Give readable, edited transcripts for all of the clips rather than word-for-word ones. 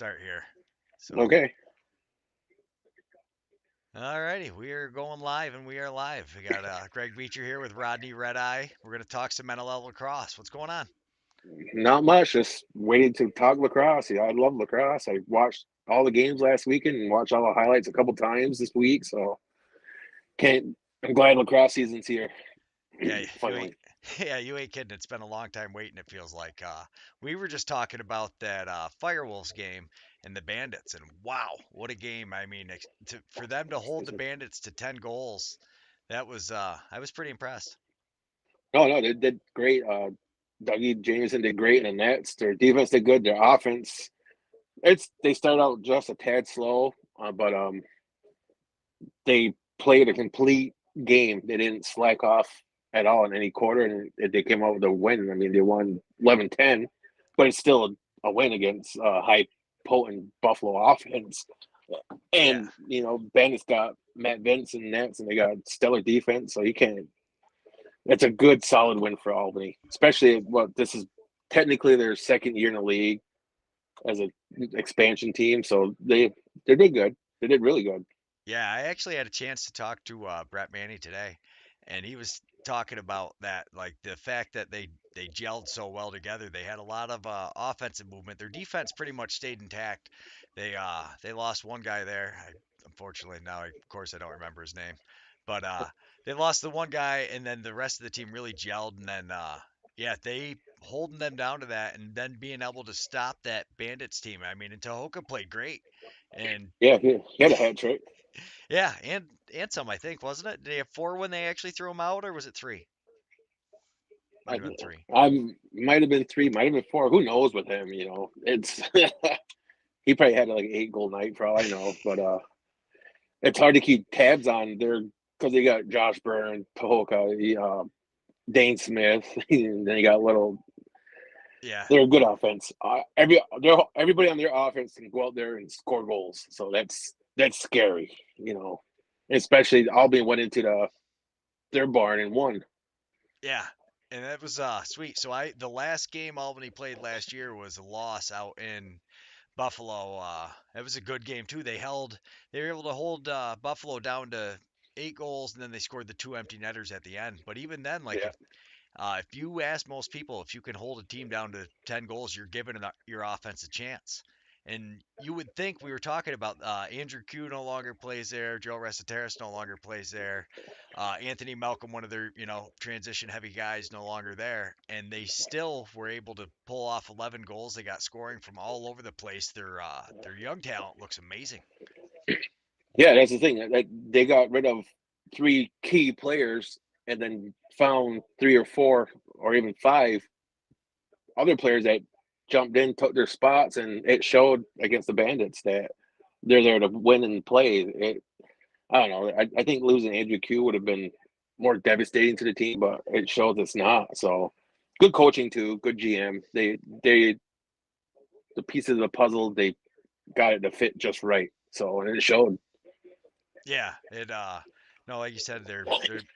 start here. So, Okay. all righty, we are going live, and we are live. We got Greg Beecher here with Rodney Redeye. We're going to talk some NLL lacrosse. What's going on? Not much. Just waiting to talk lacrosse. Yeah, I love lacrosse. I watched all the games last weekend and watched all the highlights a couple times this week. So can't. I'm glad lacrosse season's here. Yeah, you ain't. Finally. Yeah, you ain't kidding. It's been a long time waiting. It feels like. We were just talking about that Firewolves game and the Bandits, and wow, what a game! I mean, for them to hold the Bandits to 10 goals, that was. I was pretty impressed. No, no, they did great. Dougie Jameson did great in the nets. Their defense did good. Their offense, they started out just a tad slow, but they played a complete game. They didn't slack off at all in any quarter, and they came out with a win. I mean, they won 11-10, but it's still a win against high potent Buffalo offense. Yeah, And Bandit's got Matt Vince and Nets, and they got stellar defense, so you can't. It's a good, solid win for Albany, especially what this is technically their second year in the league as an expansion team. So they did good. They did really good. yeah. I actually had a chance to talk to Brett Manny today, and he was talking about that, like the fact that they gelled so well together. They had a lot of offensive movement. Their defense pretty much stayed intact. They lost one guy there. Unfortunately, now of course I don't remember his name, but they lost the one guy, and then the rest of the team really gelled. And then yeah, they holding them down to that, and then being able to stop that Bandits team. I mean, and Tahoka played great, and Yeah, he had a hat trick. yeah, and some I think, wasn't it? Did they have four when they actually threw him out, or was it three? Might I, have been three. I might have been three, might have been four. Who knows with him? It's he probably had like 8 goal night for all I know. But it's hard to keep tabs on there because they got Josh Byrne, Tohoka, Dane Smith, and then you got little. Yeah, They're a good offense. Everybody on their offense can go out there and score goals. So that's scary. Especially Albany went into their barn and won. yeah, and that was sweet. So the last game Albany played last year was a loss out in Buffalo. It was a good game too. They were able to hold Buffalo down to 8 goals, and then they scored the two empty netters at the end. But even then, like Yeah. if you ask most people if you can hold a team down to 10 goals, you're giving your offense a chance. And you would think we were talking about Andrew Q no longer plays there, Joe Resetaris no longer plays there, Anthony Malcolm, one of their transition heavy guys, no longer there, and they still were able to pull off 11 goals. They got scoring from all over the place. Their young talent looks amazing. Yeah, that's the thing. That they got rid of three key players and then found three or four or even five other players that jumped in, took their spots, and it showed against the Bandits that they're there to win and play. I don't know. I think losing Andrew Q would have been more devastating to the team, but it shows it's not. So good coaching too, good GM. They the pieces of the puzzle they got it to fit just right. So and it showed. Yeah, it no, like you said, they're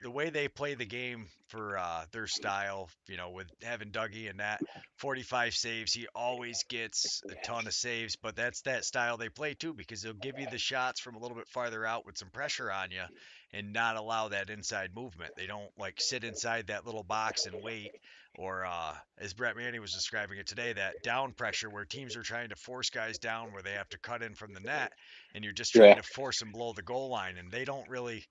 the way they play the game for their style, with having Dougie and that 45 saves, he always gets a ton of saves, but that's that style they play too because they'll give you the shots from a little bit farther out with some pressure on you and not allow that inside movement. They don't like sit inside that little box and wait or as Brett Manny was describing it today, that down pressure where teams are trying to force guys down where they have to cut in from the net and you're just trying Yeah. to force them below the goal line, and they don't really,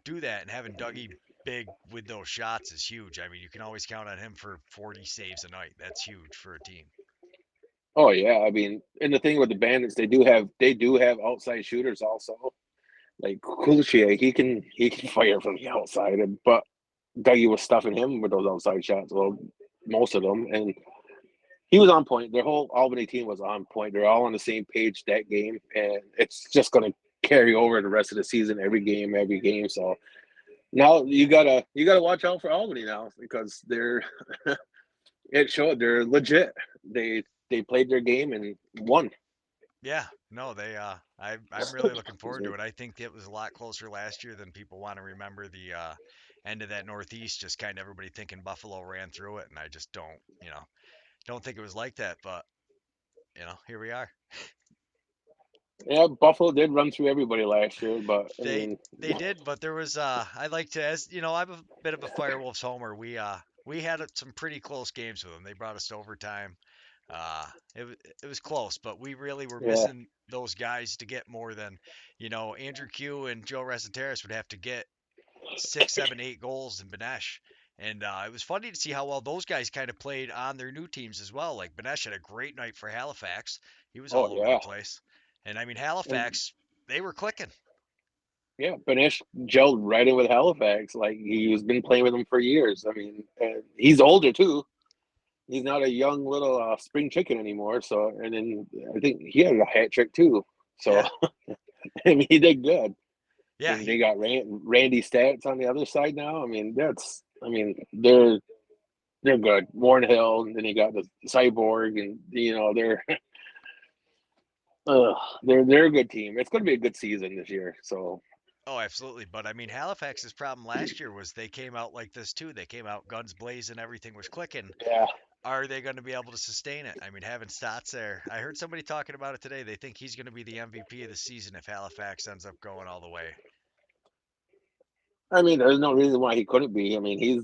do that. And having Dougie big with those shots is huge. I mean, you can always count on him for 40 saves a night. That's huge for a team. Oh yeah. I mean, and the thing with the Bandits, they do have outside shooters also. Like Kulichia, he can fire from the outside, but Dougie was stuffing him with those outside shots. Well, most of them, and he was on point. Their whole Albany team was on point. They're all on the same page that game, and it's just going to carry over the rest of the season, every game, every game. So now you gotta watch out for Albany now because it showed they're legit. They played their game and won. Yeah, no, I'm really looking forward to it. I think it was a lot closer last year than people want to remember the end of that Northeast. Just kind of everybody thinking Buffalo ran through it, and I just don't think it was like that. But here we are. Yeah, Buffalo did run through everybody last year, but I They mean, they did, but there was I like to, as you know, I'm a bit of a Firewolves homer. We had some pretty close games with them. They brought us to overtime. Uh, it was close, but we really were yeah. missing those guys to get more than, Andrew Q and Joe Resenteris would have to get 6, 7, 8 goals in Benesh. And it was funny to see how well those guys kind of played on their new teams as well. Like Benesh had a great night for Halifax. He was Oh all over the yeah, place. And I mean and Halifax, they were clicking. yeah, Benish gelled right in with Halifax. Like he's been playing with them for years. I mean, and he's older too. He's not a young little spring chicken anymore. So, and then I think he had a hat trick too. So, Yeah, I mean, he did good. yeah, And they got Randy Stats on the other side now. I mean, I mean, they're good. Warren Hill, and then you got the Cyborg, and uh, they're a good team. It's going to be a good season this year. So, oh, absolutely. But I mean, Halifax's problem last year was they came out like this too. They came out guns blazing, everything was clicking. yeah. Are they going to be able to sustain it? I mean, having Stotts there, I heard somebody talking about it today. They think he's going to be the MVP of the season if Halifax ends up going all the way. I mean, there's no reason why he couldn't be. I mean, he's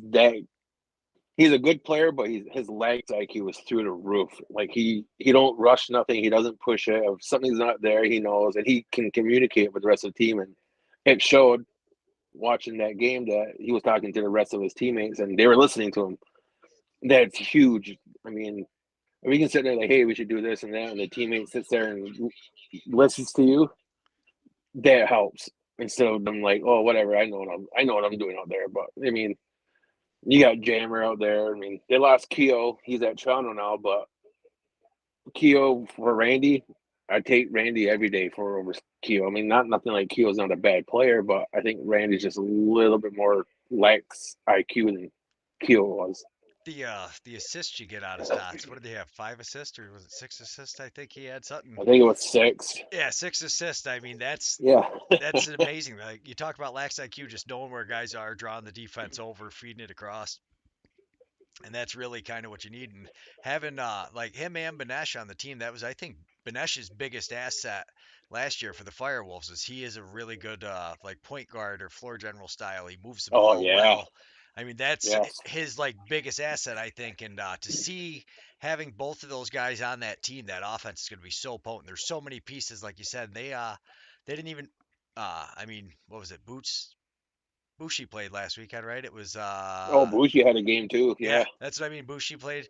a good player, but his legs IQ is through the roof. Like he don't rush nothing. He doesn't push it. If something's not there, he knows, and he can communicate with the rest of the team. And it showed watching that game that he was talking to the rest of his teammates, and they were listening to him. That's huge. I mean, we can sit there like, hey, we should do this and that, and the teammate sits there and listens to you. That helps instead of them like, oh, whatever. I know what I'm doing out there. But I mean, you got Jammer out there. I mean, they lost Keo. He's at Toronto now, but Keo for Randy, I take Randy every day for over Keo. I mean, not nothing like Keo's not a bad player, but I think Randy's just a little bit more lacks IQ than Keo was. The assists you get out of Stotts, what did they have? 5 assists or was it 6 assists? I think he had something. I think it was 6. Yeah, 6 assists. I mean, Yeah. that's amazing. Like you talk about lax IQ, just knowing where guys are, drawing the defense over, feeding it across. And that's really kind of what you need. And having like him and Banesh on the team, that was I think Banesh's biggest asset last year for the Firewolves is he is a really good like point guard or floor general style. He moves the Oh ball yeah. well. I mean that's Yes. his like biggest asset I think. And to see having both of those guys on that team, that offense is going to be so potent. There's so many pieces like you said. They didn't even I mean what was it Boots Bushi played last weekend, right? It was Oh, Bushi had a game too. yeah, Yeah. that's what I mean. Bushi played.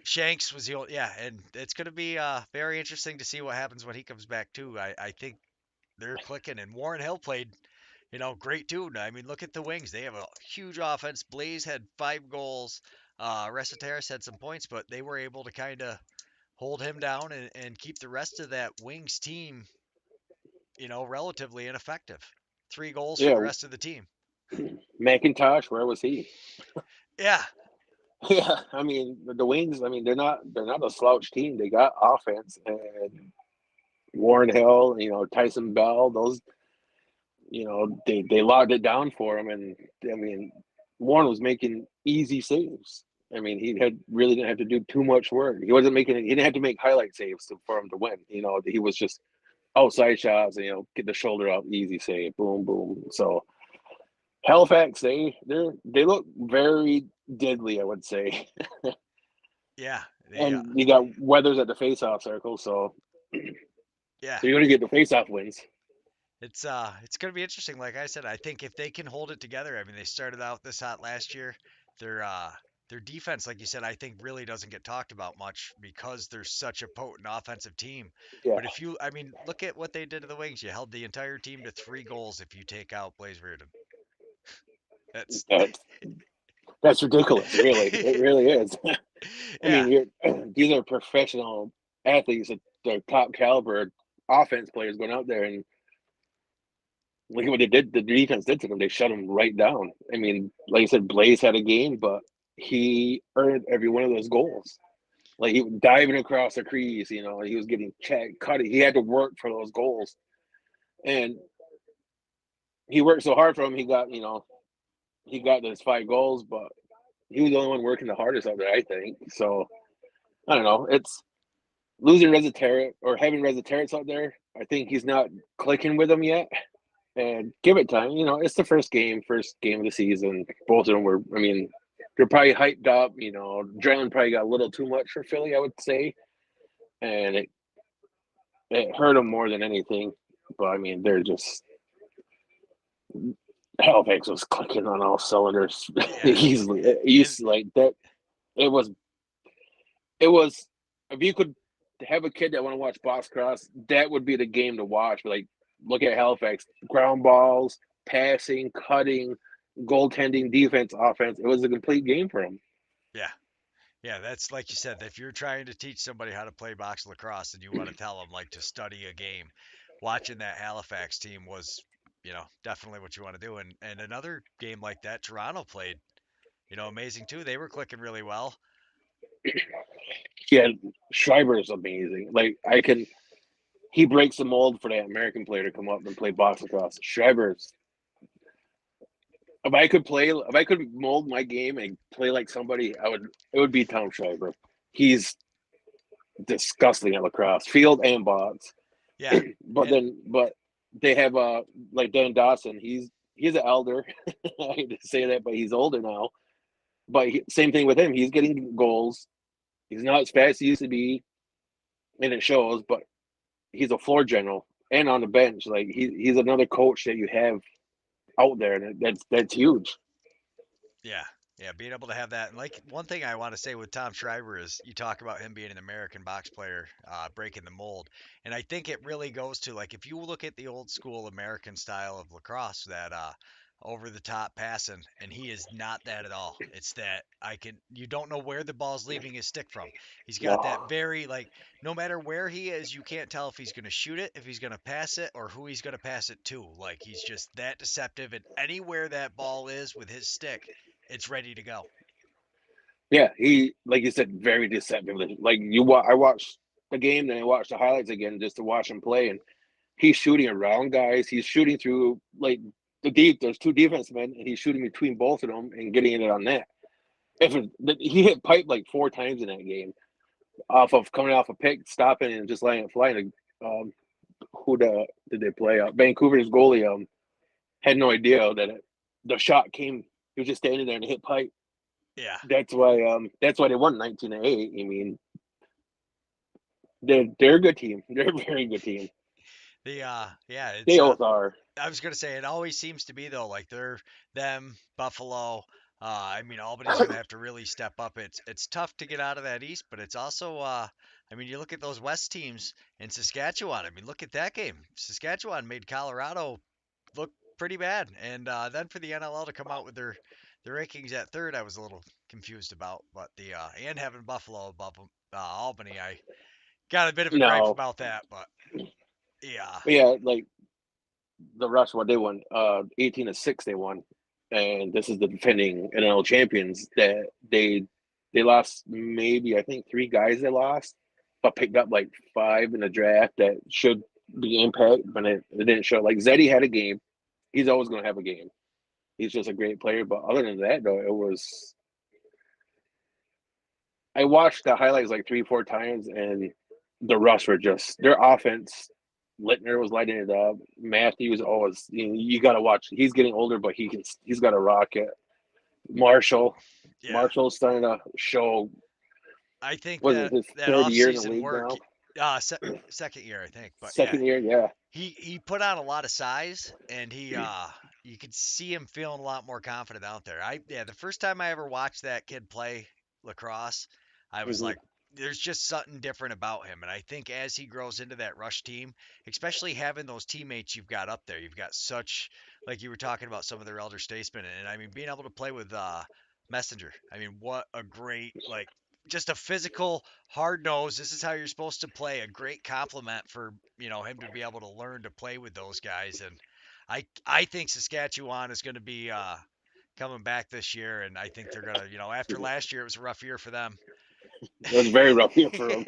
Shanks was the old, yeah, and it's going to be very interesting to see what happens when he comes back too. I think they're clicking, and Warren Hill played, great too. I mean, look at the Wings; they have a huge offense. Blaze had 5 goals. Resetaris had some points, but they were able to kind of hold him down and keep the rest of that Wings team, relatively ineffective. 3 goals for the Yeah. rest of the team. McIntosh, where was he? Yeah, Yeah, I mean the Wings. I mean they're not a slouch team. They got offense and Warren Hill, Tyson Bell. Those, they locked it down for him, and I mean Warren was making easy saves. I mean he had really didn't have to do too much work. He wasn't making. He didn't have to make highlight saves for him to win. He was just outside shots and get the shoulder up, easy save, boom, boom. So Halifax, they look very deadly, I would say. yeah, they And you got Weathers at the face-off circle, so yeah. you're going to get the face-off wins. It's gonna be interesting. Like I said, I think if they can hold it together, I mean, they started out this hot last year. Their uh, their defense, like you said, I think really doesn't get talked about much because they're such a potent offensive team. Yeah, But I mean, look at what they did to the Wings. You held the entire team to 3 goals if you take out Blaze Reardon. That's that's that's ridiculous. Really, it really is. I yeah, mean, these are professional athletes at the top caliber offense players going out there and look at what they did. The defense did to them. They shut them right down. I mean, like I said, Blaze had a game, but he earned every one of those goals. Like he was diving across the crease, he was getting checked, cut. He had to work for those goals, and he worked so hard for him. He got those 5 goals, but he was the only one working the hardest out there, I think. So I don't know. losing Resetariat or having Resetariats out there, I think he's not clicking with them yet. And give it time. You know, it's the first game of the season. Both of them were, I mean, they're probably hyped up. You know, adrenaline probably got a little too much for Philly, I would say. And it hurt them more than anything. But I mean, they're just, Halifax was clicking on all cylinders Yeah, easily. and Easily, like that. It was, it was, if you could have a kid that want to watch box cross, that would be the game to watch. But like, look at Halifax, ground balls, passing, cutting, goaltending, defense, offense. It was a complete game for him. yeah, yeah, that's like you said. If you're trying to teach somebody how to play box lacrosse and you want to tell them like to study a game, watching that Halifax team was, definitely what you want to do. And another game like that, Toronto played, amazing too. They were clicking really well. Yeah, Schreiber is amazing. Like he breaks the mold for that American player to come up and play box lacrosse. Schreiber's. If I could mold my game and play like somebody, I would. It would be Tom Schreiber. He's disgusting at lacrosse, field and box. Yeah, and But they have like Dan Dawson. He's an elder. I hate to say that, but he's older now. But same thing with him. He's getting goals. He's not as fast as he used to be, and it shows. But he's a floor general and on the bench. Like he's another coach that you have out there, and that's huge. yeah, yeah, being able to have that. And like one thing I want to say with Tom Schreiber is you talk about him being an American box player, breaking the mold. And I think it really goes to like if you look at the old school American style of lacrosse, that over the top passing, and he is not that at all. It's that you don't know where the ball's leaving his stick from. He's got No, that very like no matter where he is, you can't tell if he's going to shoot it, if he's going to pass it, or who he's going to pass it to. Like he's just that deceptive, and anywhere that ball is with his stick, it's ready to go. yeah, he like you said, very deceptive. Like I watched the game, then I watched the highlights again just to watch him play, and he's shooting around guys. He's shooting through like the deep. There's two defensemen, and he's shooting between both of them and getting it on net. He hit pipe like four times in that game, off of coming off a pick, stopping and just letting it fly. Like, did they play? Vancouver's goalie had no idea that the shot came. He was just standing there and hit pipe. Yeah. That's why they won 19-8. I mean, they're a good team. They're a very good team. Yeah, They it's both are. I was gonna say it always seems to be though, like they're them, Buffalo. I mean Albany's gonna have to really step up. It's tough to get out of that East, but it's also I mean you look at those West teams in Saskatchewan. I mean look at that game. Saskatchewan made Colorado look pretty bad, and then for the NLL to come out with their rankings at third, I was a little confused about. But the and having Buffalo above Albany, I got a bit of a gripe No, about that, but yeah, but yeah, like the Rush, what they won, 18-6, they won, and this is the defending NL champions. That they lost maybe I think three guys they lost, but picked up like five in the draft that should be impact, but it didn't show. Like Zeddy had a game. He's always going to have a game. He's just a great player. But other than that, though, it was. I watched the highlights like three, four times, and the Rush were just their offense. Littner was lighting it up. Matthews always, you got to watch. He's getting older, but he's got a rocket. Marshall, yeah. Marshall's starting to show. I think Was it that his that third year in the off-season league work, now? second year, I think, but yeah, Second year, yeah. he put on a lot of size, and he you could see him feeling a lot more confident out there. The first time I ever watched that kid play lacrosse, I was Mm-hmm. like, there's just something different about him, and I think as he grows into that rush team, especially having those teammates you've got up there, you've got such like you were talking about some of their elder statesmen, and I mean being able to play with Messenger. I mean, what a great like just a physical hard nose. This is how you're supposed to play. A great compliment for him to be able to learn to play with those guys. And I think Saskatchewan is going to be coming back this year, and I think they're gonna after last year it was a rough year for them. It was a very rough year for him.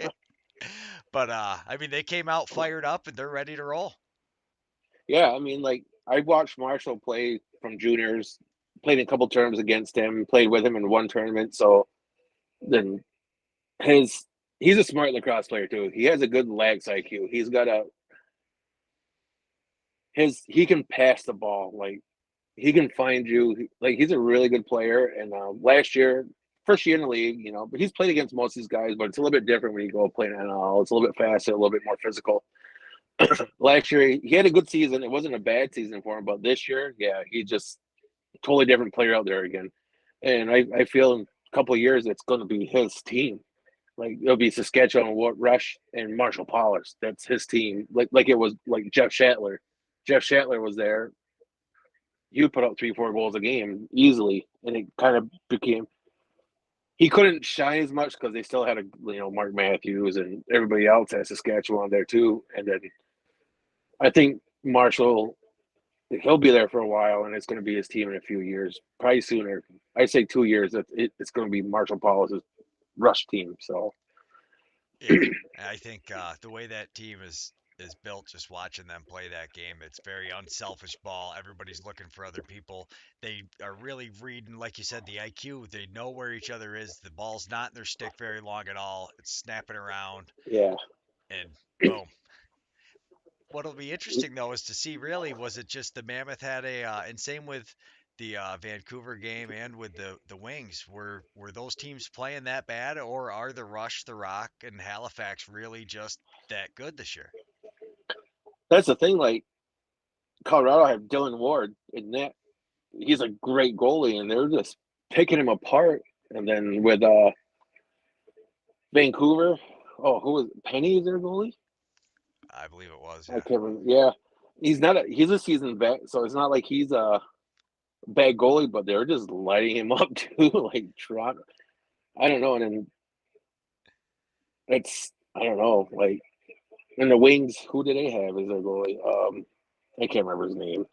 But I mean they came out fired up and they're ready to roll. Yeah, I mean, like I watched Marshall play from juniors, played a couple terms against him, played with him in one tournament. So then his he's a smart lacrosse player too. He has a good lax IQ. He's got a his he can pass the ball like he can find you. Like he's a really good player. And last year, first year in the league, but he's played against most of these guys. But it's a little bit different when you go play in NLL. It's a little bit faster, a little bit more physical. Last year, he had a good season. It wasn't a bad season for him. But this year, yeah, he just totally different player out there again. And I feel in a couple of years, it's going to be his team. Like it'll be Saskatchewan, Rush, and Marshall Pollers. That's his team. Like it was like Jeff Shatler. Jeff Shatler was there. He would put up 3, 4 goals a game easily, and it kind of became he couldn't shine as much because they still had a Mark Matthews and everybody else at Saskatchewan there too. And then I think Marshall he'll be there for a while, and it's going to be his team in a few years, probably sooner. I say 2 years. It's going to be Marshall Paul's Rush team. So Yeah, I think the way that team is built, just watching them play that game, it's very unselfish ball. Everybody's looking for other people. They are really reading, like you said, the IQ. They know where each other is. The ball's not in their stick very long at all. It's snapping around, yeah, and boom. What'll be interesting though is to see really was it just the Mammoth had a and same with the Vancouver game and with the Wings were those teams playing that bad or are the Rush, the Rock, and Halifax really just that good this year? that's the thing. Like Colorado had Dylan Ward, and that he's a great goalie, and they're just picking him apart. And then with Vancouver, oh, who was Penny? Is their goalie? I believe it was, I yeah. can't remember. Yeah, he's a seasoned vet, so it's not like he's a bad goalie, but they're just lighting him up too. Like Toronto, I don't know. And then it's I don't know. Like in the Wings, who do they have as their goalie? I can't remember his name.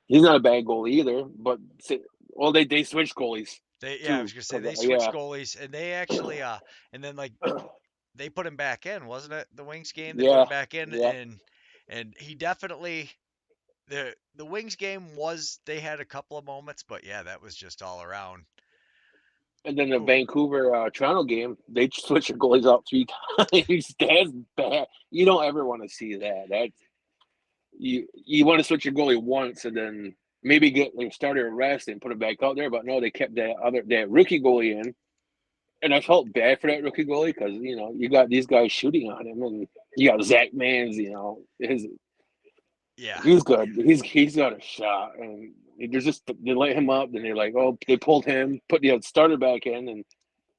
He's not a bad goalie either, but well, they switched goalies They yeah, I was too gonna say because they switched yeah, goalies and they actually and then like they put him back in, wasn't it? The Wings game they put yeah, him back in yeah. and he definitely the Wings game was they had a couple of moments, but yeah, that was just all around. And then the Ooh, Vancouver Toronto game, they switched their goalies out 3 times. That's bad. You don't ever want to see that. That you want to switch your goalie once and then maybe get like starter a rest and put it back out there. But no, they kept that rookie goalie in, and I felt bad for that rookie goalie because you got these guys shooting on him, and you got Zach Mans. yeah, He's good. He's got a shot, and there's just they let him up, then they're like, oh, they pulled him, put the starter back in, and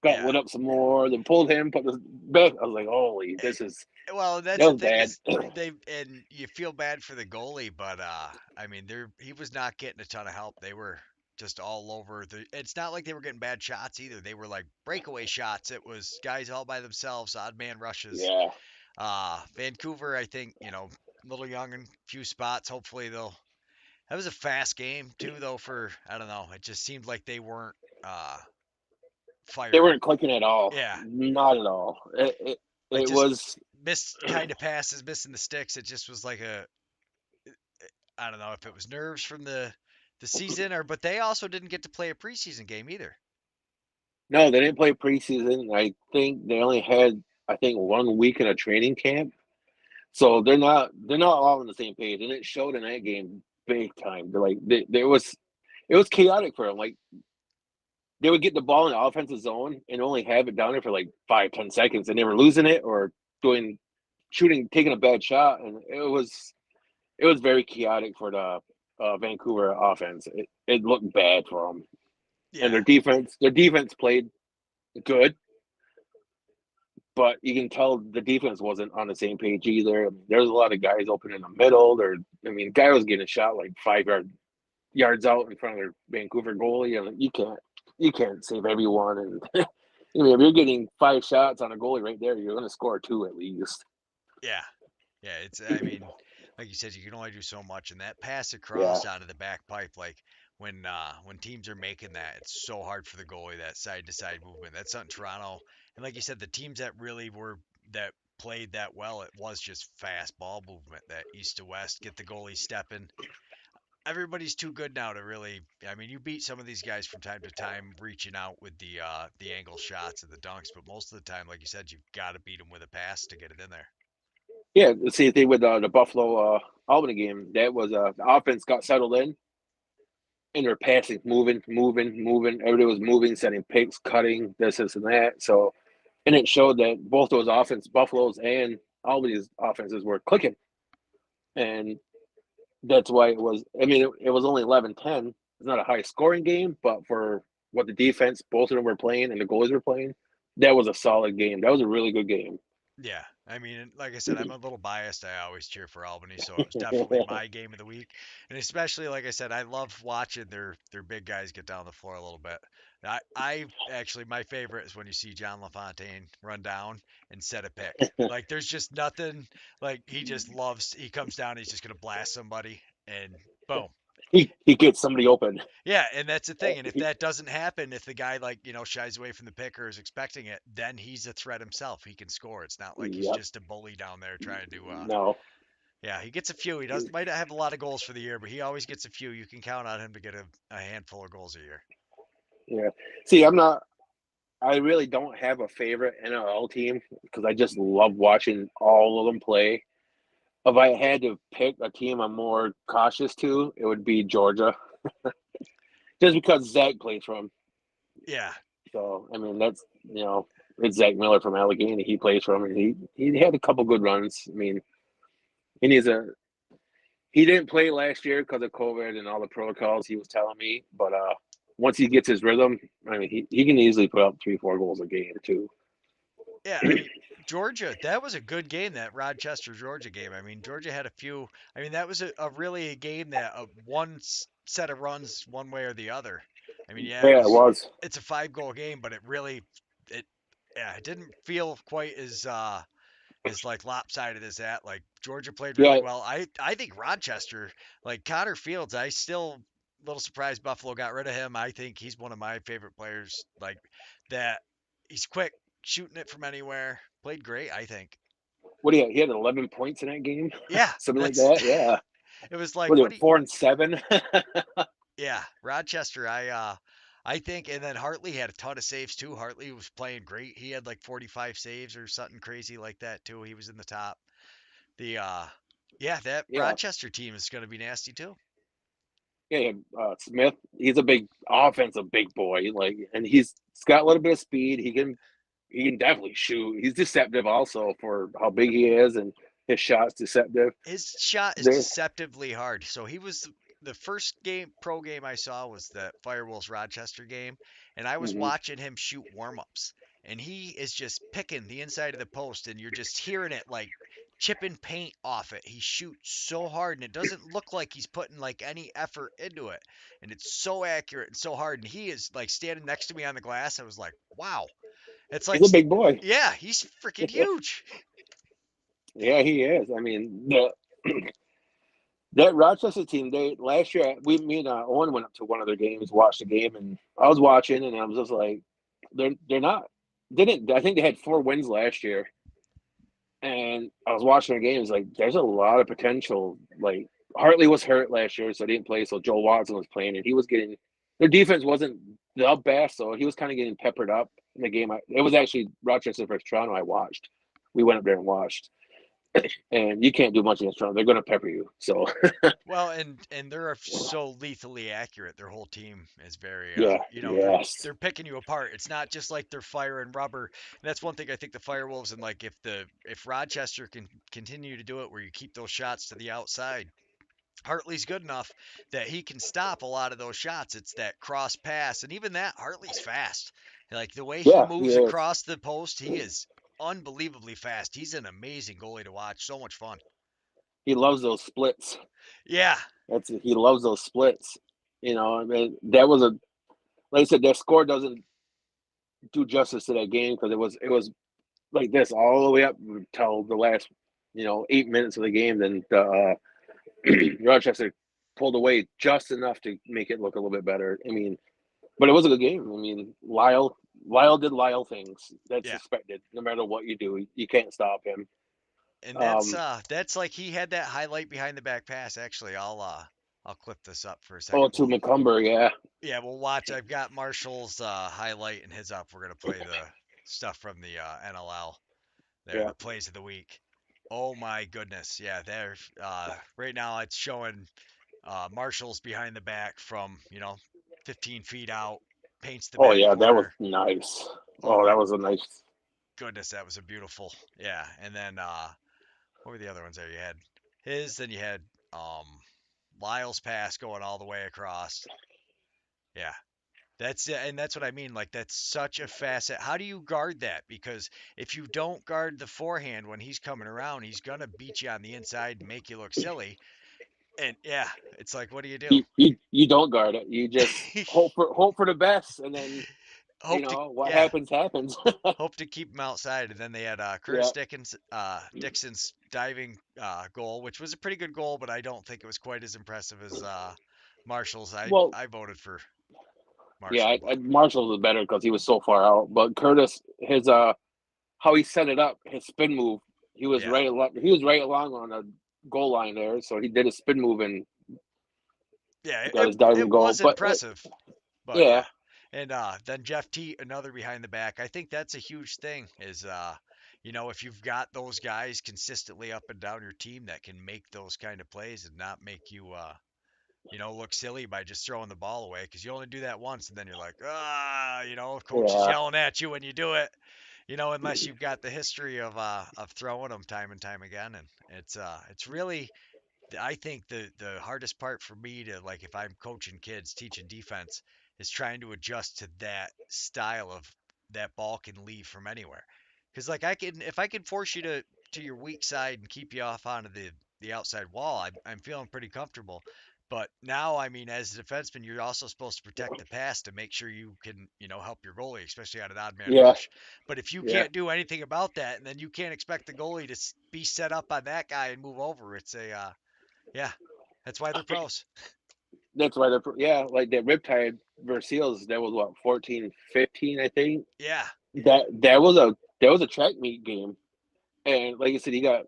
got yeah. lit up some more. Then pulled him, put the back. I was like, holy, Eh, Well, that that's the was thing bad. is they and you feel bad for the goalie, but I mean, he was not getting a ton of help. They were just all over the. It's not like they were getting bad shots either. They were like breakaway shots. It was guys all by themselves, odd man rushes. Yeah, Vancouver, I think, a little young in a few spots. Hopefully they'll. That was a fast game too, though. For I don't know, it just seemed like they weren't uh they firing. weren't clicking at all. Yeah, Not at all. like It just was missed kind of passes, missing the sticks. It just was like a I don't know if it was nerves from the season or but they also didn't get to play a preseason game either. no. They didn't play preseason. I think they only had 1 week in a training camp. So they're not all on the same page, and it showed in that game big time. They're like there was it was chaotic for them. Like they would get the ball in the offensive zone and only have it down there for like 5, 10 seconds, and they were losing it or doing shooting, taking a bad shot, and it was very chaotic for the Vancouver offense. It looked bad for them, and Yeah, their defense played good, but you can tell the defense wasn't on the same page either. I mean, there's a lot of guys open in the middle. Guy was getting a shot like 5 yards out in front of their Vancouver goalie, and you can't save everyone. And if you're getting 5 shots on a goalie right there, you're going to score two at least. yeah, yeah. It's I mean, like you said, you can only do so much, and that pass Yeah, across out of the back pipe, like when teams are making that, it's so hard for the goalie that side to side movement. That's something Toronto and like you said, the teams that really were that played that well, it was just fast ball movement, that east to west, get the goalie stepping. everybody's too good now to really. I mean, you beat some of these guys from time to time, reaching out with the angle shots and the dunks, but most of the time, like you said, you've got to beat them with a pass to get it in there. Yeah, the same thing with the Buffalo Albany game. That was the offense got settled in, and they're passing, moving. Everybody was moving, setting picks, cutting this, and that. So, and it showed that both those offense, Buffalo's and Albany's offenses were clicking, and that's why it was. I mean, it was only 11-10. It's not a high scoring game, but for what the defense, both of them were playing, and the goalies were playing, that was a solid game. That was a really good game. Yeah, I mean, like I said, I'm a little biased. I always cheer for Albany, so it was definitely my game of the week. And especially, like I said, I love watching their big guys get down the floor a little bit. I actually my favorite is when you see John LaFontaine run down and set a pick. Like there's just nothing like he just loves. He comes down, he's just gonna blast somebody, and boom. he gets somebody open. Yeah, and that's the thing. And if that doesn't happen, if the guy like, shies away from the pick or is expecting it, then he's a threat himself. He can score. It's not like he's Yep. just a bully down there trying to No. yeah, he gets a few. He does might not have a lot of goals for the year, but he always gets a few. You can count on him to get a handful of goals a year. Yeah. See, I'm not. I really don't have a favorite NLL team because I just love watching all of them play. If I had to pick a team I'm more cautious to, it would be Georgia, just because Zach plays for him. Yeah. So I mean, that's it's Zach Miller from Allegheny. He plays for him, and he had a couple good runs. I mean, he needs a. He didn't play last year because of COVID and all the protocols. He was telling me, but once he gets his rhythm, I mean, he can easily put up 3-4 goals a game too. Yeah, I mean, Georgia, that was a good game, that Rochester Georgia game. I mean, Georgia had a few. I mean, that was a really a game that one set of runs one way or the other. I mean, yeah, Yeah, it was. it's a 5 goal game, but it really it yeah, it didn't feel quite as like lopsided as that. Like Georgia played really Yeah, well. I think Rochester, like Connor Fields, I still a little surprised Buffalo got rid of him. I think he's one of my favorite players. Like that, he's quick, shooting it from anywhere. Played great, I think. what do you? He had 11 points in that game, Yeah, something like that's that. Yeah, it was like was what it do you, 4-7? yeah, Rochester. I think, and then Hartley had a ton of saves too. Hartley was playing great. He had like 45 saves or something crazy like that too. He was in the top. The yeah, that Yeah, Rochester team is going to be nasty too. yeah. Smith, he's a big offensive big boy, like, and he's got a little bit of speed. He can definitely shoot. He's deceptive also for how big he is, and his shot's deceptive. His shot is There, deceptively hard. So he was the first pro game I saw was the Firewolves Rochester game, and I was mhm. watching him shoot warm-ups, and he is just picking the inside of the post, and you're just hearing it like chipping paint off it. He shoots so hard, and it doesn't look like he's putting like any effort into it, and it's so accurate and so hard. And he is like standing next to me on the glass. I was like, wow, it's He's like, a big boy. yeah, he's freaking huge. Yeah, he is. I mean, that Rochester team, they last year me and Owen went up to one of their games, watched the game, and I was watching, and I was just like, they're not. They didn't. I think they had 4 wins last year, and I was watching their games. Like, there's a lot of potential. Like, Hartley was hurt last year, so he didn't play. So Joel Watson was playing, and he was getting. Their defense wasn't the best, so he was kind of getting peppered up in the game. It was actually Rochester versus Toronto. I watched. We went up there and watched, and you can't do much against Toronto. They're going to pepper you. So Well, and they're so lethally accurate. Their whole team is very, yeah, they're yes, picking you apart. It's not just like they're firing rubber. And that's one thing I think the Firewolves and like if Rochester can continue to do it, where you keep those shots to the outside, Hartley's good enough that he can stop a lot of those shots. It's that cross pass, and even that Hartley's fast. Like the way he yeah, he moves is. across the post, he is unbelievably fast. He's an amazing goalie to watch. So much fun. He loves those splits. Yeah, He loves those splits. I mean, that was a like I said, their score doesn't do justice to that game because it was like this all the way up until the last 8 minutes of the game. Then Rochester pulled away just enough to make it look a little bit better. I mean, but it was a good game. I mean, Lyle did Lyle things. That's yeah. suspected. No matter what you do, you can't stop him. And Um, that's like he had that highlight behind the back pass. Actually, I'll clip this up for a Oh, second. to McCumber, yeah. Yeah, we'll watch. I've got Marshall's highlight and his up. We're gonna play the stuff from the NLL there, Yeah. the plays of the week. Oh my goodness, yeah, there. Right now it's showing Marshall's behind the back from 15 feet out, paints the Oh back yeah, that was corner. nice. Oh Oh, my that was a nice. goodness, that was a beautiful. Yeah, and then what were the other ones there? You had his, then you had um Lyle's pass going all the way across. Yeah, that's it, and that's what I mean. Like that's such a facet. How do you guard that? Because if you don't guard the forehand when he's coming around, he's gonna beat you on the inside and make you look silly. And yeah, it's like, what do you do? You don't guard it. You just hope for the best, and then Hope to, what yeah, happens happens. hope to keep him outside. And then they had Yeah. Curtis Dixon's diving goal, which was a pretty good goal, but I don't think it was quite as impressive as Marshall's. I Well, I voted for yeah. Marshall, but Marshall was better because he was so far out. But Curtis, his how he set it up, his spin move, yeah, he was right along on the goal line there, so he did a spin move and yeah, got his diving it goal. was But impressive. But yeah, yeah. And then Jeff T, another behind the back. I think that's a huge thing is if you've got those guys consistently up and down your team that can make those kind of plays and not make you look silly by just throwing the ball away because you only do that once and then you're like, coach is yeah, yelling at you when you do it, unless you've got the history of throwing them time and time again. And it's really I think the hardest part for me to like if I'm coaching kids teaching defense is trying to adjust to that style of that ball can leave from anywhere. Because like if I can force you to your weak side and keep you off onto the outside wall, I'm feeling pretty comfortable. But now, I mean, as a defenseman, you're also supposed to protect the pass to make sure you can, help your goalie, especially on an odd man yeah, rush. But if you yeah. can't do anything about that, and then you can't expect the goalie to be set up on that guy and move over, it's a yeah, that's why they're pros. That's why they're yeah, like that Riptide versus Seals. That was what 14-15, I think. Yeah, That was a track meet game, and like I said, he got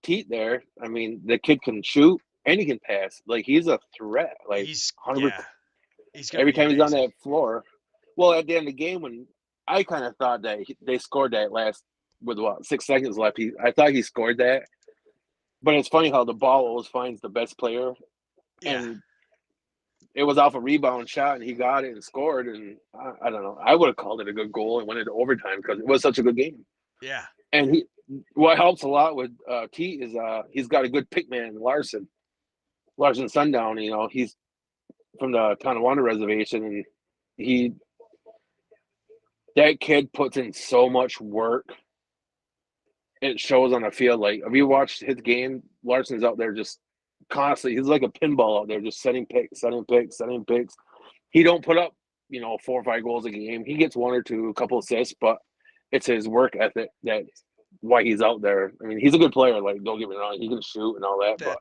Teat there. I mean, the kid can shoot and he can pass. Like he's a threat. Like yeah, 100% he's gonna every be time he's on amazing. that floor. Well, at the end of the game, when I kind of thought that they scored that last with what 6 seconds left, I thought he scored that. But it's funny how the ball always finds the best player, Yeah, and it was off a rebound shot, and he got it and scored. And I don't know, I would have called it a good goal and went into overtime because it was such a good game. yeah, And what helps a lot with T is he's got a good pick man, Larson Sundown. He's from the Tonawanda reservation, and he that kid puts in so much work. It shows on the field. Like, have you watched his game? Larson's out there just constantly. He's like a pinball out there, just setting picks, setting picks, setting picks. He don't put up, 4 or 5 goals a game. He gets one or two, a couple assists, but it's his work ethic that's why he's out there. I mean, he's a good player. Like, don't get me wrong, he can shoot and all that. But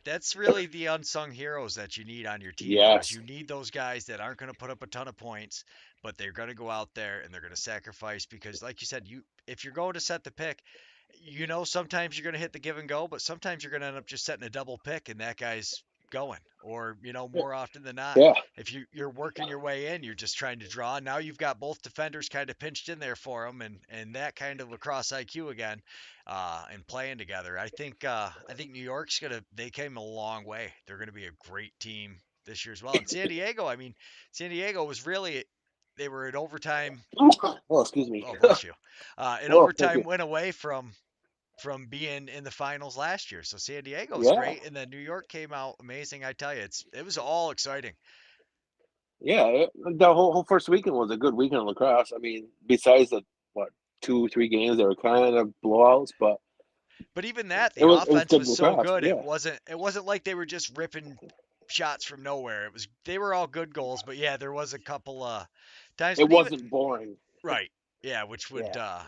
that's really the unsung heroes that you need on your team, though. Is yes, you need those guys that aren't gonna put up a ton of points, but they're gonna go out there and they're gonna sacrifice because, like you said, if you're going to set the pick, sometimes you're going to hit the give and go, but sometimes you're going to end up just setting a double pick and that guy's going. Or, more often than not, yeah, if you're working your way in, you're just trying to draw. Now you've got both defenders kind of pinched in there for them, and that kind of lacrosse IQ again, and playing together. I think New York's they came a long way. They're gonna be a great team this year as well. And San Diego, I mean, San Diego was really they were in overtime. oh, excuse me. Oh, bless you. In Oh, thank overtime you. went away from being in the finals last year. So San Diego's Yeah, great, and then New York came out amazing. I tell you, it was all exciting. yeah. The whole first weekend was a good weekend of lacrosse. I mean, besides the what 2 3 games that were kind of blowouts, but But even that, it the was offense good was so lacrosse. good. It Yeah, wasn't like they were just ripping shots from nowhere. They were all good goals, but yeah, there was a couple times. it But even wasn't boring. right, yeah, which would Yeah.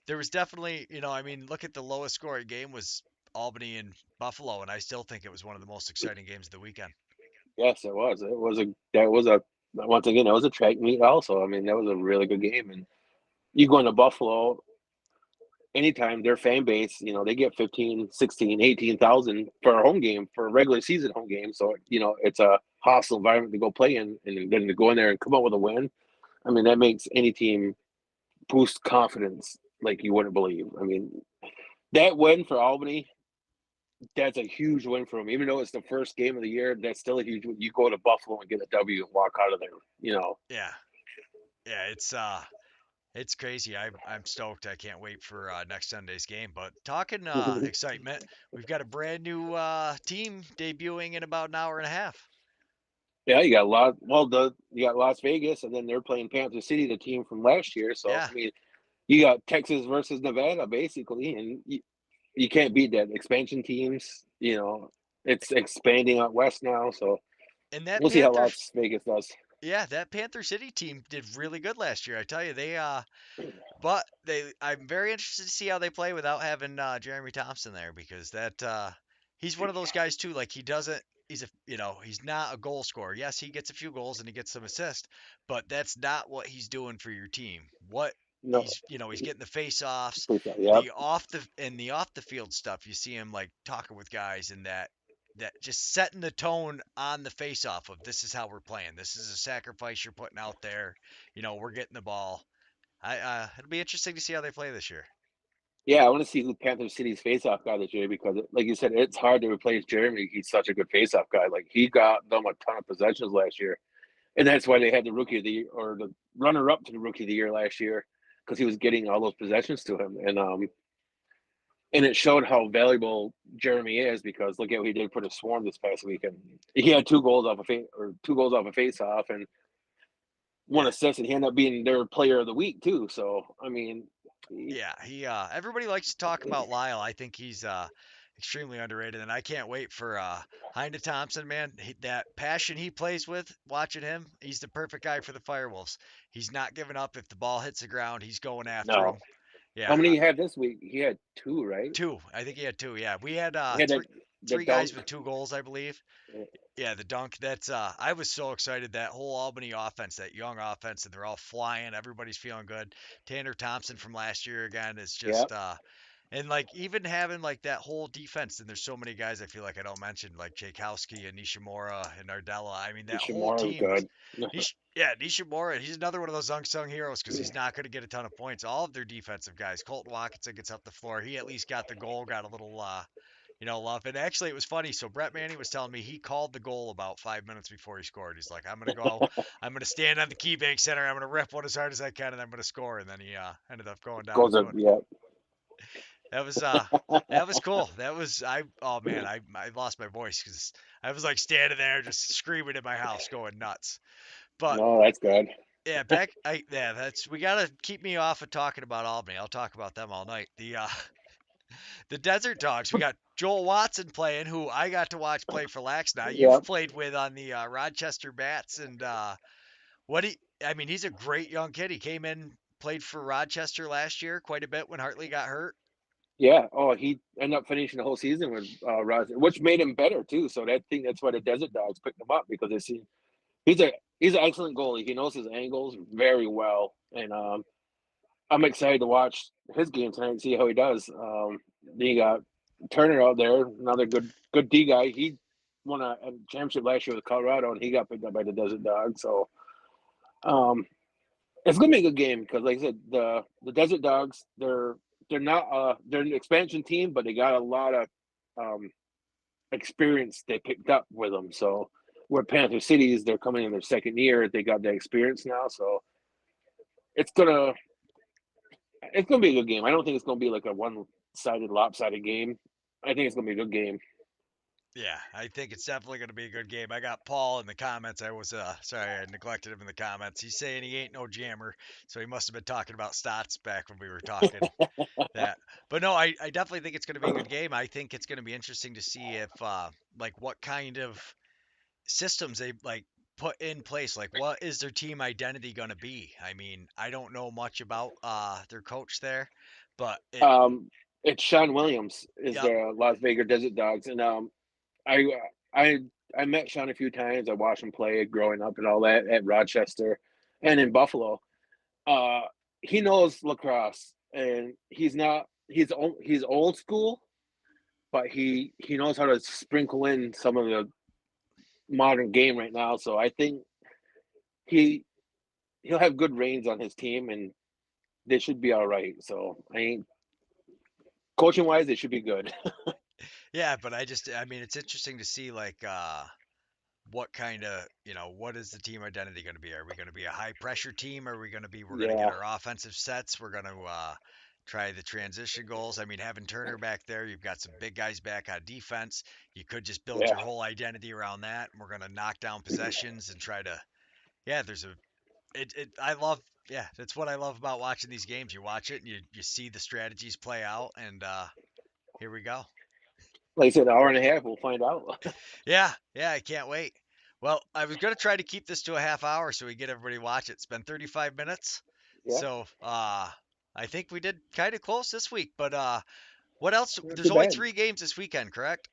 there was definitely I mean, look at the lowest scoring game was Albany and Buffalo, and I still think it was one of the most exciting games of the weekend. Yes, it was. That was a once again that was a track meet also. I mean, that was a really good game. And you go into Buffalo, anytime their fan base, they get 15, 16, 18,000 for a home game, for a regular season home game. So, it's a hostile environment to go play in, and then to go in there and come out with a win. I mean, that makes any team boost confidence like you wouldn't believe. I mean, that win for Albany, that's a huge win for them. Even though it's the first game of the year, that's still a huge win. You go to Buffalo and get a W and walk out of there. Yeah, yeah, it's crazy. I'm stoked. I can't wait for next Sunday's game. But talking excitement, we've got a brand new team debuting in about an hour and a half. Yeah, you got a lot. Well, you got Las Vegas, and then they're playing Panther City, the team from last year. So Yeah, I mean, you got Texas versus Nevada basically, and you can't beat that. Expansion teams, it's expanding out west now. So and that we'll see how Panther, Las Vegas does. yeah, that Panther City team did really good last year. I tell you, but I'm very interested to see how they play without having Jeremy Thompson there because he's one of those guys too. Like he doesn't, he's not a goal scorer. Yes, he gets a few goals and he gets some assists, but that's not what he's doing for your team. What No, he's getting the face-offs, yep. the off the field stuff. You see him like talking with guys and that just setting the tone on the face-off of this is how we're playing. This is a sacrifice you're putting out there. We're getting the ball. It'll be interesting to see how they play this year. Yeah, I want to see who Panther City's faceoff guy this year because, like you said, it's hard to replace Jeremy. He's such a good faceoff guy. Like he got them a ton of possessions last year, and that's why they had the rookie of the year or the runner up to the rookie of the year last year because he was getting all those possessions to him, and it showed how valuable Jeremy is because look at what he did for the Swarm this past weekend. He had two goals off a face off and one Yeah, assist, and he ended up being their player of the week too. So I mean, yeah. He everybody likes to talk about Lyle. I think he's extremely underrated, and I can't wait for Hinda Thompson, man. That passion he plays with, watching him, he's the perfect guy for the Firewolves. He's not giving up if the ball hits the ground. He's going after no. him. Yeah, How many you have this week? He had two, right? two. I think he had two. Yeah, we had He had the three guys dunk. with 2 goals, I believe. Yeah, the dunk. That's I was so excited that whole Albany offense, that young offense, and they're all flying. Everybody's feeling good. Tanner Thompson from last year again is Yeah, just and like even having like that whole defense, and there's so many guys I feel like I don't mention, like Tchaikovsky and Nishimura and Ardella. I mean that whole Shamar was team was good. Yeah, Nishimura, he's another one of those unsung heroes because he's not going to get a ton of points. All of their defensive guys, Colton Watkinson gets up the floor. He at least got the goal, got a little love. And actually, it was funny. So Brett Manning was telling me he called the goal about 5 minutes before he scored. He's like, "I'm gonna go. I'm gonna stand on the KeyBank Center. I'm gonna rip one as hard as I can, and I'm gonna score." And then he ended up going down and Goes up, doing it. yeah. That was that was cool. That was I. Oh man, I lost my voice because I was like standing there just screaming in my house, going nuts. But No, that's good. yeah, that's we gotta keep me off of talking about Albany. I'll talk about them all night. The Desert Dogs. We got Joel Watson playing, who I got to watch play for Lax now. Yeah, You've played with on the Rochester Bats, and I mean, he's a great young kid. He came in, played for Rochester last year quite a bit when Hartley got hurt. yeah. Oh, he ended up finishing the whole season with Roger, which made him better too. So that's why the Desert Dogs picked him up because they see he's an excellent goalie. He knows his angles very well, and I'm excited to watch his game tonight and see how he does. Then you got Turner out there, another good D guy. He won a championship last year with Colorado, and he got picked up by the Desert Dogs. So um, it's gonna be a good game because, like I said, the Desert Dogs they're not they're an expansion team, but they got a lot of um, experience they picked up with them. So where Panther Cities, they're coming in their second year, they got the experience now. So it's gonna it's gonna be a good game. I don't think it's gonna be like a one-sided, lopsided game. I think it's gonna be a good game. Yeah, I think it's definitely going to be a good game. I got Paul in the comments. I was sorry I neglected him in the comments. He's saying he ain't no jammer, so he must have been talking about stats back when we were talking that. But no, I definitely think it's going to be a good game. I think it's going to be interesting to see if like what kind of systems they like put in place. Like what is their team identity going to be? I mean, I don't know much about their coach there, but Um, it's Sean Williams is yep, the Las Vegas Desert Dogs, and I I I met Sean a few times. I watched him play growing up and all that at Rochester and in Buffalo. Uh, he knows lacrosse, and he's not. he's old school, but he knows how to sprinkle in some of the modern game right now. So I think he he'll have good reins on his team, and they should be all right. So I ain't coaching wise, they should be good. Yeah, but I mean, it's interesting to see like what kind of, what is the team identity going to be? Are we going to be a high pressure team? Are we going to be, we're going to get Yeah, our offensive sets? We're going to try the transition goals. I mean, having Turner back there, you've got some big guys back on defense. You could just build yeah. your whole identity around that. And we're going to knock down possessions and try to, yeah, I love, yeah, that's what I love about watching these games. You watch it and you see the strategies play out, and here we go. Like I said, an hour and a half, we'll find out. Yeah, yeah, I can't wait. Well, I was gonna try to keep this to a half hour so we get everybody to watch it. It's been 35 minutes, Yeah, so I think we did kind of close this week. But what else? not There's too only bad. 3 games this weekend, correct?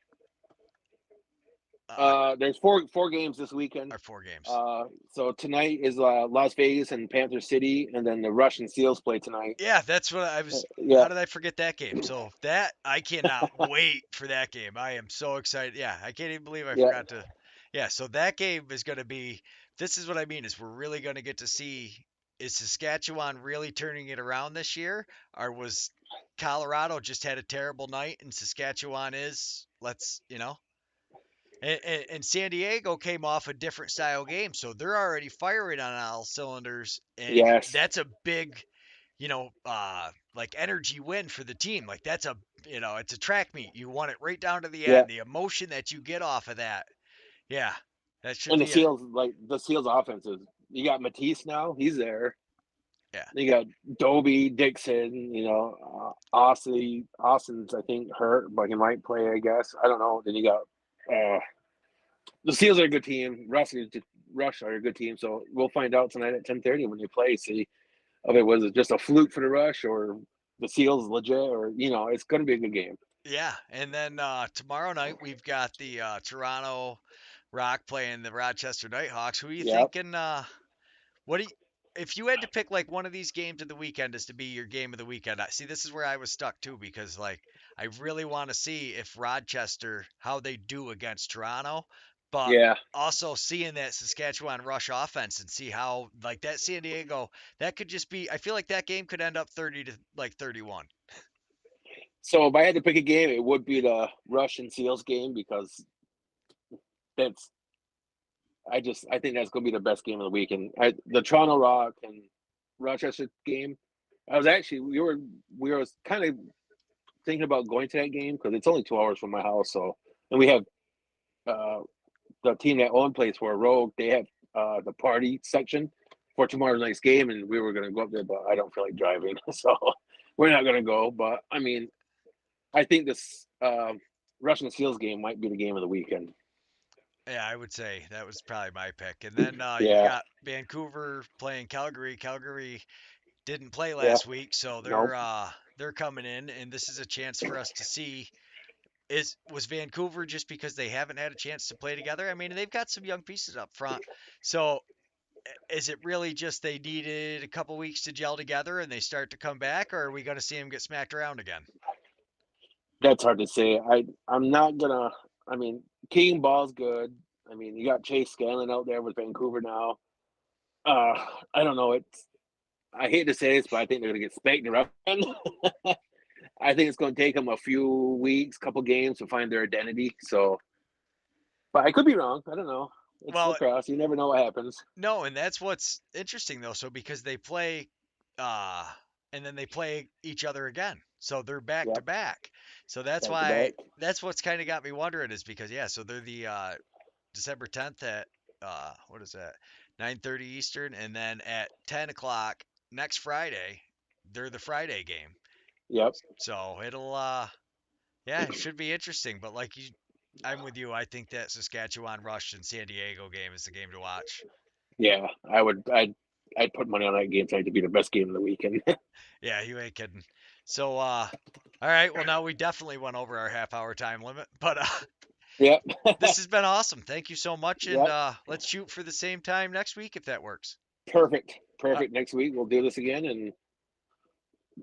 There's four games this weekend. Or 4 games. So tonight is Las Vegas and Panther City, and then the Russian Seals play tonight. Yeah, that's what I was. Yeah, How did I forget that game? So that I cannot wait for that game. I am so excited. Yeah, I can't even believe I yeah, forgot to. Yeah, so that game is going to be. This is what I mean is we're really going to get to see, is Saskatchewan really turning it around this year, or was Colorado just had a terrible night and Saskatchewan is, let's, and San Diego came off a different style game, so they're already firing on all cylinders, and yes, that's a big, like energy win for the team. Like that's a, it's a track meet. You want it right down to the yeah. end. The emotion that you get off of that, yeah, that should And the be a, Seals, like the Seals offense is, you got Matisse now, he's there. yeah, You got Dobie, Dixon, Austin's I think hurt, but he might play, I guess. I don't know. Then you got uh the Seals are a good team. Rush are a good team. So we'll find out tonight at 10:30 when they play. See if it was just a fluke for the Rush or the Seals legit, or it's going to be a good game. yeah. And then tomorrow night we've got the Toronto Rock playing the Rochester Nighthawks. Who are you Yep. thinking? What do you, if you had to pick like one of these games of the weekend as to be your game of the weekend? See, this is where I was stuck too because like I really want to see if Rochester how they do against Toronto, but Yeah. also seeing that Saskatchewan rush offense and see how like that San Diego that could just be. I feel like that game could end up 30 to like 31. So if I had to pick a game, it would be the Rush and Seals game because that's I think that's going to be the best game of the weekend. The Toronto Rock and Rochester game. I was actually we were kind of thinking about going to that game because it's only 2 hours from my house. So, and we have uh, the team that own plays for Rogue. They have the party section for tomorrow night's game, and we were going to go up there, but I don't feel like driving, so we're not going to go. But I mean, I think this Russian Seals game might be the game of the weekend. Yeah, I would say that was probably my pick. And then you've Yeah, got Vancouver playing Calgary. Calgary didn't play yeah, last week, so nope, they're coming in, and this is a chance for us to see, is was Vancouver just because they haven't had a chance to play together? I mean, they've got some young pieces up front, so is it really just they needed a couple weeks to gel together and they start to come back, or are we going to see them get smacked around again? that's hard to say. I'm not gonna. I mean, Keegan Ball's good. I mean, you got Chase Scanlon out there with Vancouver now. Uh, I don't know. I hate to say this, but I think they're gonna get spanked around. I think it's going to take them a few weeks, couple games to find their identity. So, but I could be wrong. I don't know. It's Well, lacrosse. You never know what happens. no, and that's what's interesting though. So because they play, uh, and then they play each other again, so they're back to Yep, back. So that's back to back. why that's what's kind of got me wondering is because yeah, so they're the December 10th at what is that, 9:30 Eastern, and then at 10 o'clock next Friday, they're the Friday game. Yep. So it'll yeah, it should be interesting. But like you, I'm with you. I think that Saskatchewan Rush and San Diego game is the game to watch. Yeah, I would. I'd put money on that game tonight to be the best game of the weekend. Yeah, you ain't kidding. So, all right. Well, now we definitely went over our half-hour time limit, but Yep. this has been awesome. Thank you so much, and Yep. let's shoot for the same time next week if that works. Perfect. Uh, Perfect. Next week we'll do this again, and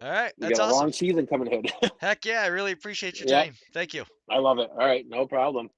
All right, We that's got a awesome. long season coming ahead. Heck yeah, I really appreciate your Yeah, time. Thank you. I love it. All right, no problem.